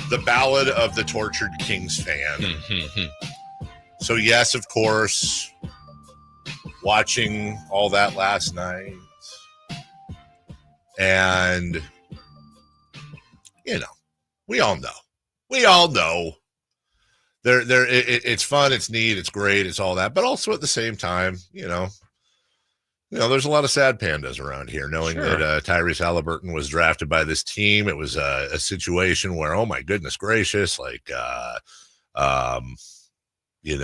The Ballad of the Tortured Kings fan. So, yes, of course, watching all that last night. And, you know, we all know. It's fun, it's neat, it's great, it's all that. But also at the same time, there's a lot of sad pandas around here, knowing that Tyrese Haliburton was drafted by this team. It was a situation where, oh my goodness gracious, like, we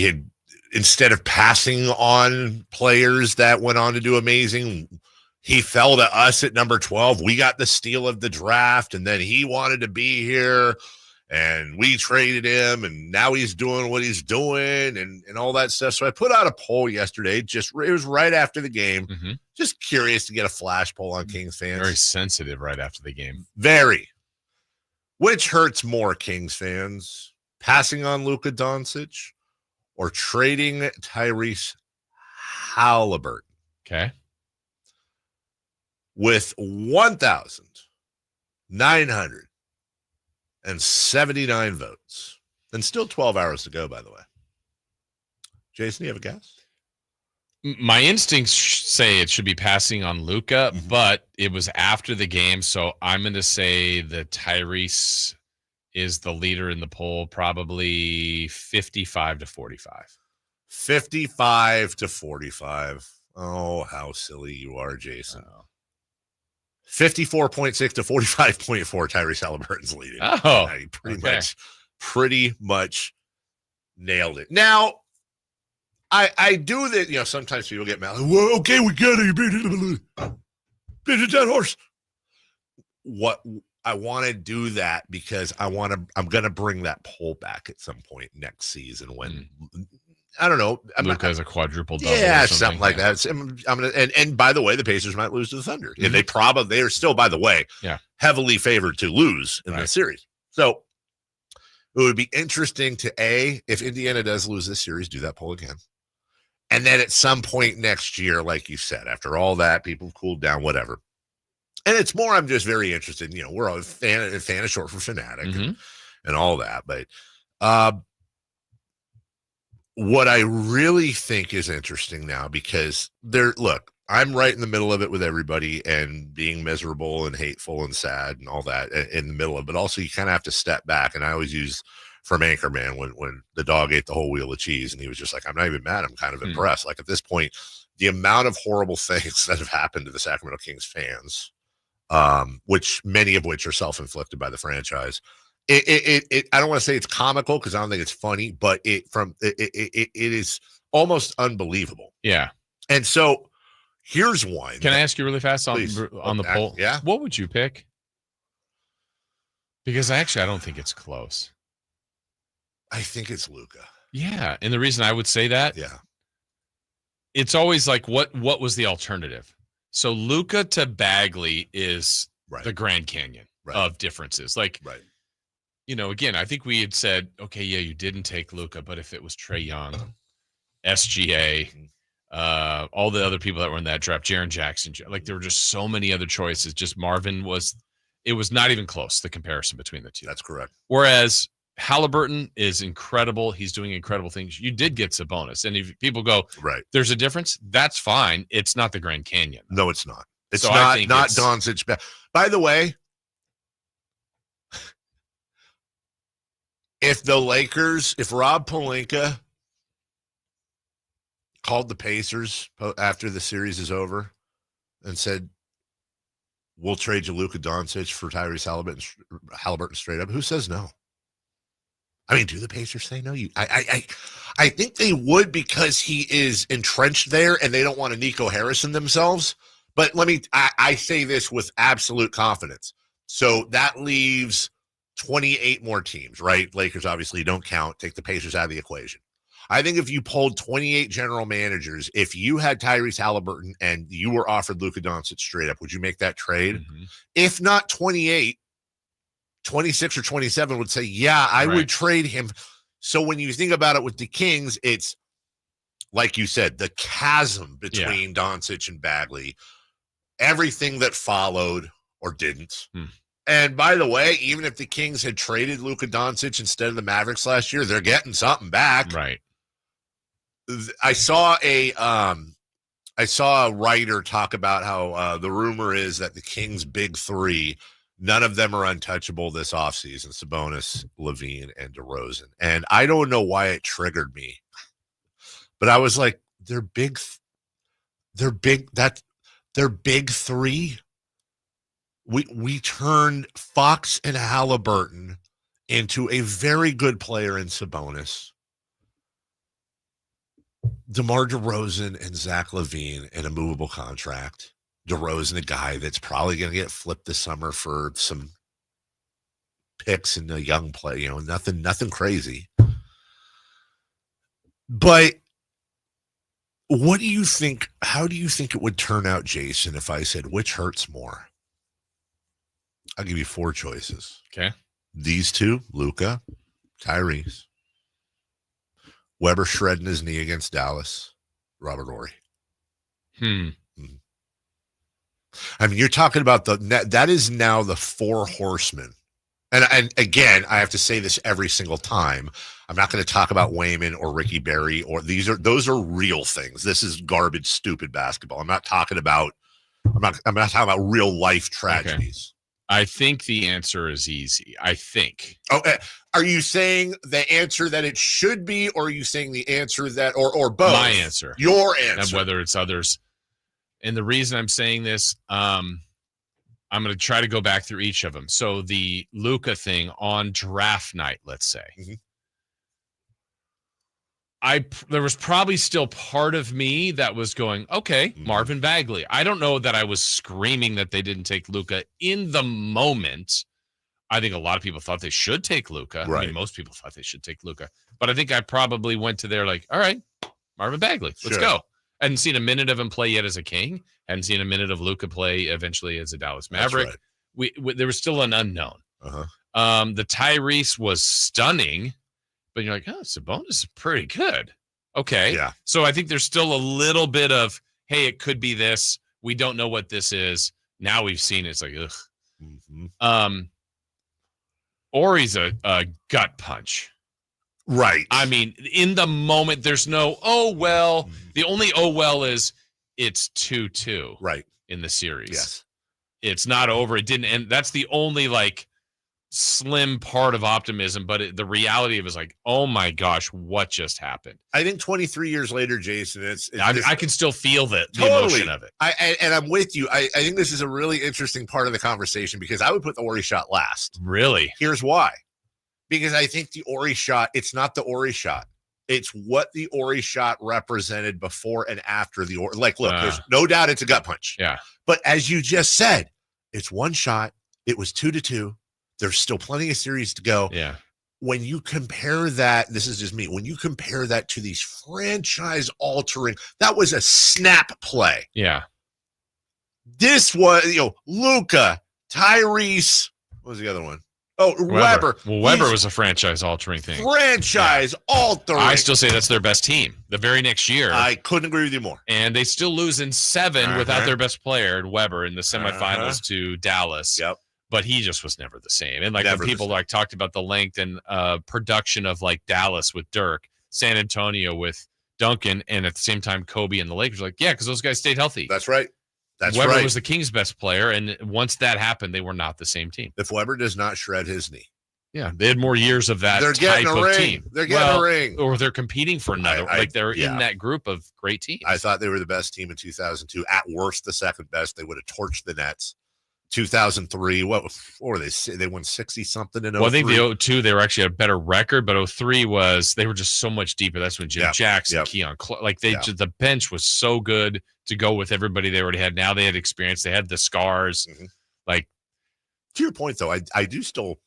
had instead of passing on players that went on to do amazing, he fell to us at number 12. We got the steal of the draft, and then he wanted to be here. And we traded him, and now he's doing what he's doing and all that stuff. So I put out a poll yesterday. It was right after the game. Mm-hmm. Just curious to get a flash poll on Kings fans. Very sensitive right after the game. Very. Which hurts more, Kings fans? Passing on Luka Doncic or trading Tyrese Haliburton? Okay. With 1,979 votes. And still 12 hours to go, by the way. Jason, you have a guess? My instincts say it should be passing on Luka, but it was after the game, so I'm going to say that Tyrese is the leader in the poll, probably 55 to 45. 55 to 45. Oh, how silly you are, Jason. 54.6 to 45.4. Tyrese Haliburton's leading. Oh, he pretty much nailed it. Now, I do that. Sometimes people get mad. Well, okay, we get it. You beat a dead horse. What I want to do that because I'm going to bring that poll back at some point next season when. I don't know. Luka has a quadruple double. Yeah, something like that. And by the way, the Pacers might lose to the Thunder. And they are still, by the way, heavily favored to lose in this series. So it would be interesting to, if Indiana does lose this series, do that poll again. And then at some point next year, like you said, after all that, people have cooled down, whatever. And it's more, I'm just very interested. We're a fan is short for fanatic and all that. But what I really think is interesting now, because I'm right in the middle of it with everybody and being miserable and hateful and sad and all that in the middle of it. But also you kind of have to step back. And I always use from Anchorman when the dog ate the whole wheel of cheese and he was just like, I'm not even mad. I'm kind of impressed. Like at this point, the amount of horrible things that have happened to the Sacramento Kings fans, which many of which are self-inflicted by the franchise. It I don't want to say it's comical because I don't think it's funny, but it is almost unbelievable. Yeah. And so here's one. Can I ask you really fast on the poll? Yeah. What would you pick? Because I don't think it's close. I think it's Luka. Yeah. And the reason I would say that, it's always like, what was the alternative? So Luka to Bagley is the Grand Canyon of differences. Like, again, I think we had said, okay, yeah, you didn't take Luka, but if it was Trae Young, SGA, all the other people that were in that draft, Jaren Jackson, like there were just so many other choices. Just Marvin it was not even close, the comparison between the two. That's correct. Whereas Haliburton is incredible. He's doing incredible things. You did get Sabonis. And if people go, there's a difference, that's fine. It's not the Grand Canyon. No, it's not. It's not Doncic. By the way, if Rob Pelinka called the Pacers after the series is over and said, we'll trade you Luka Doncic for Tyrese Haliburton straight up, who says no? I mean, do the Pacers say no? I think they would because he is entrenched there and they don't want to Nico Harrison themselves. But I say this with absolute confidence. So that leaves 28 more teams, right? Lakers obviously don't count. Take the Pacers out of the equation. I think if you polled 28 general managers, if you had Tyrese Haliburton and you were offered Luka Doncic straight up, would you make that trade? If not 28, 26 or 27 would say, yeah, I would trade him. So when you think about it with the Kings, it's like you said, the chasm between Doncic and Bagley, everything that followed, or didn't. And by the way, even if the Kings had traded Luka Doncic instead of the Mavericks last year, they're getting something back. Right. I saw a writer talk about how the rumor is that the Kings' big three, none of them are untouchable this offseason: Sabonis, LaVine, and DeRozan. And I don't know why it triggered me, but I was like, they're big three. We turned Fox and Haliburton into a very good player in Sabonis, DeMar DeRozan and Zach LaVine in a movable contract. DeRozan, a guy that's probably going to get flipped this summer for some picks and a young play, nothing crazy. But what do you think? How do you think it would turn out, Jason, if I said which hurts more? I'll give you 4 choices. Okay. These two, Luka, Tyrese, Weber shredding his knee against Dallas, Robert Horry. I mean, you're talking about that is now the 4 horsemen. And again, I have to say this every single time. I'm not going to talk about Wayman or Ricky Berry those are real things. This is garbage, stupid basketball. I'm not talking about real life tragedies. Okay. I think the answer is easy. I think. Oh, are you saying the answer that it should be, or are you saying the answer that, or both? My answer. Your answer. And whether it's others. And the reason I'm saying this, I'm going to try to go back through each of them. So the Luka thing on draft night, let's say. Mm-hmm. There was probably still part of me that was going, okay, Marvin Bagley. I don't know that I was screaming that they didn't take Luka in the moment. I think a lot of people thought they should take Luka. Right. I mean, most people thought they should take Luka. But I think I probably went to there like, all right, Marvin Bagley, let's go. I hadn't seen a minute of him play yet as a King. Hadn't seen a minute of Luka play eventually as a Dallas Maverick. Right. There was still an unknown. The Tyrese was stunning. But you're like, oh, Sabonis is pretty good. Okay. Yeah. So I think there's still a little bit of, hey, it could be this. We don't know what this is. Now we've seen it. It's like, ugh. Mm-hmm. Ory's a gut punch. Right. I mean, in the moment, there's no, oh, well. Mm-hmm. The only, oh, well is it's 2-2. Right. In the series. Yes. It's not over. It didn't end. That's the only, slim part of optimism, but the reality of it is like, oh my gosh, what just happened? I think 23 years later, Jason, I can still feel the emotion of it. And I'm with you. I think this is a really interesting part of the conversation because I would put the Ary Shot last. Really? Here's why. Because I think the Ary Shot, it's not the Ary Shot. It's what the Ary Shot represented before and after the look, there's no doubt it's a gut punch. Yeah. But as you just said, it's one shot. It was 2-2. There's still plenty of series to go. Yeah. When you compare that, this is just me. When you compare that to these franchise altering, that was a snap play. Yeah. This was, Luka, Tyrese. What was the other one? Oh, Weber. Well, Weber was a franchise altering thing. Franchise altering. I still say that's their best team. The very next year. I couldn't agree with you more. And they still lose in 7 without their best player, Weber, in the semifinals to Dallas. Yep. But he just was never the same. And when people talked about the length and production of Dallas with Dirk, San Antonio with Duncan, and at the same time Kobe and the Lakers, because those guys stayed healthy. That's right. Weber was the Kings' best player, and once that happened, they were not the same team. If Weber does not shred his knee, they had more years of that type of team. They're getting a ring, or they're competing for another. They're in that group of great teams. I thought they were the best team in 2002. At worst, the second best. They would have torched the Nets. 2003, what were they? They won 60 something in 03. Well, I think the 02 they were actually a better record, but 03 they were just so much deeper. That's when Jim Jackson, Keon, the bench was so good to go with everybody they already had. Now they had experience, they had the scars. Mm-hmm. To your point though, I do still.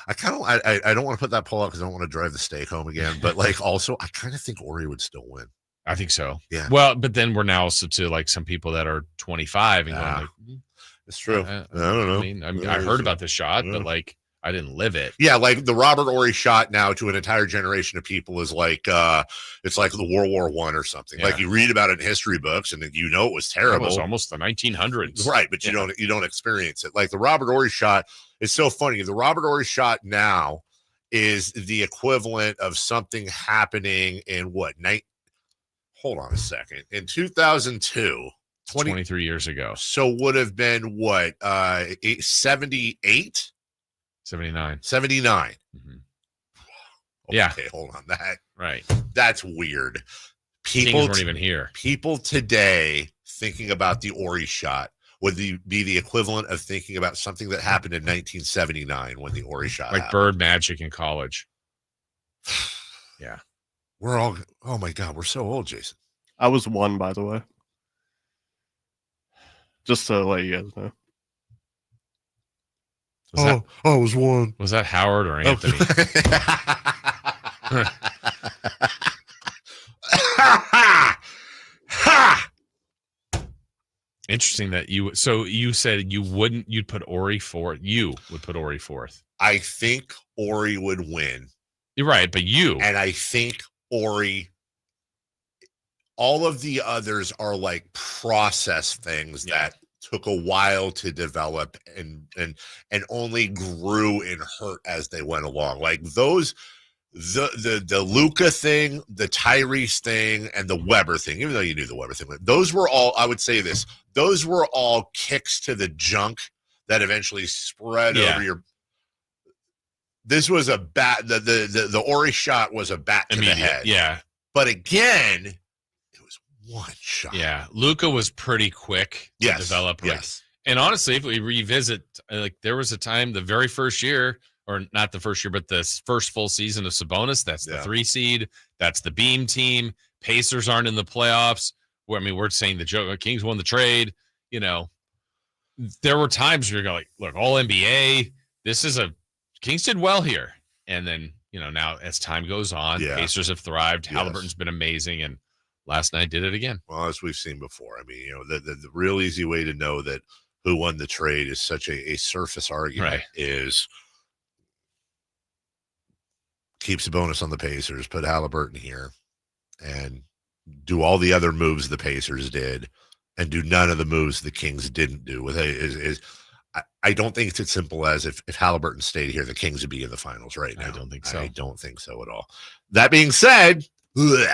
I don't want to put that poll out because I don't want to drive the stake home again. But also, I kind of think Horry would still win. I think so. Yeah. Well, but then we're now also to some people that are 25 and going it's true. I don't know. I heard about the shot, but I didn't live it. Yeah, like the Robert Horry shot now to an entire generation of people is like it's like the World War I or something. Yeah. Like you read about it in history books and you know it was terrible. It was almost the 1900s. Right, but you don't experience it. Like the Robert Horry shot is so funny. The Robert Horry shot now is the equivalent of something happening in what night? Hold on a second. In 2002, 23 years ago. So would have been what? 78? 79. 79. Mm-hmm. Okay, yeah. Hold on. Right. That's weird. People weren't even here. People today thinking about the Ary shot would be the equivalent of thinking about something that happened in 1979 when the Ary shot like happened. Bird Magic in college. Yeah. We're all, oh my God, we're so old, Jason. I was 1, by the way. Just to let you guys know. I was 1. Was that Howard or Anthony? Interesting that you said you'd put Horry fourth. You would put Horry fourth. I think Horry would win. You're right, but and I think Horry, all of the others are like process things that took a while to develop and only grew and hurt as they went along. Like those, the Luka thing, the Tyrese thing, and the Weber thing, even though you knew the Weber thing, those were all, I would say this, those were all kicks to the junk that eventually spread over your. This was a bat. The Horry shot was a bat to the head. Yeah. But again, it was one shot. Yeah. Luka was pretty quick to develop. Yes. And honestly, if we revisit, like there was a time the very first year, or not the first year, but the first full season of Sabonis, that's the 3 seed. That's the Beam team. Pacers aren't in the playoffs. I mean, we're saying the Kings won the trade. You know, there were times where you're like, look, all NBA, Kings did well here. And then, now as time goes on, Pacers have thrived. Haliburton's been amazing. And last night did it again. Well, as we've seen before, I mean, the real easy way to know that who won the trade is such a surface argument is keep Sabonis on the Pacers, put Haliburton here, and do all the other moves the Pacers did, and do none of the moves the Kings didn't do. I don't think it's as simple as if Haliburton stayed here, the Kings would be in the finals right now. I don't think so. I don't think so at all. That being said, we'll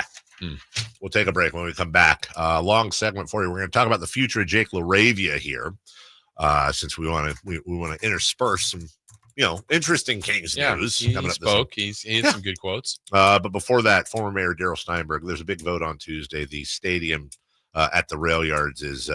take a break. When we come back, long segment for you. We're going to talk about the future of Jake LaRavia here, since we want to intersperse some interesting Kings news. He spoke. He had some good quotes. But before that, former Mayor Darryl Steinberg. There's a big vote on Tuesday. The stadium at the rail yards is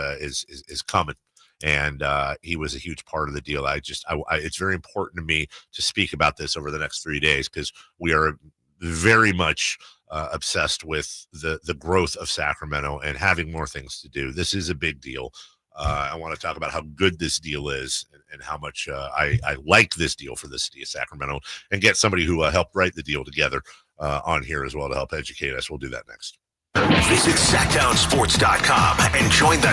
coming. And he was a huge part of the deal. It's very important to me to speak about this over the next 3 days because we are very much obsessed with the growth of Sacramento and having more things to do. This is a big deal. I want to talk about how good this deal is and how much I like this deal for the city of Sacramento, and get somebody who helped write the deal together on here as well to help educate us. We'll do that next. Visit SactownSports.com and join the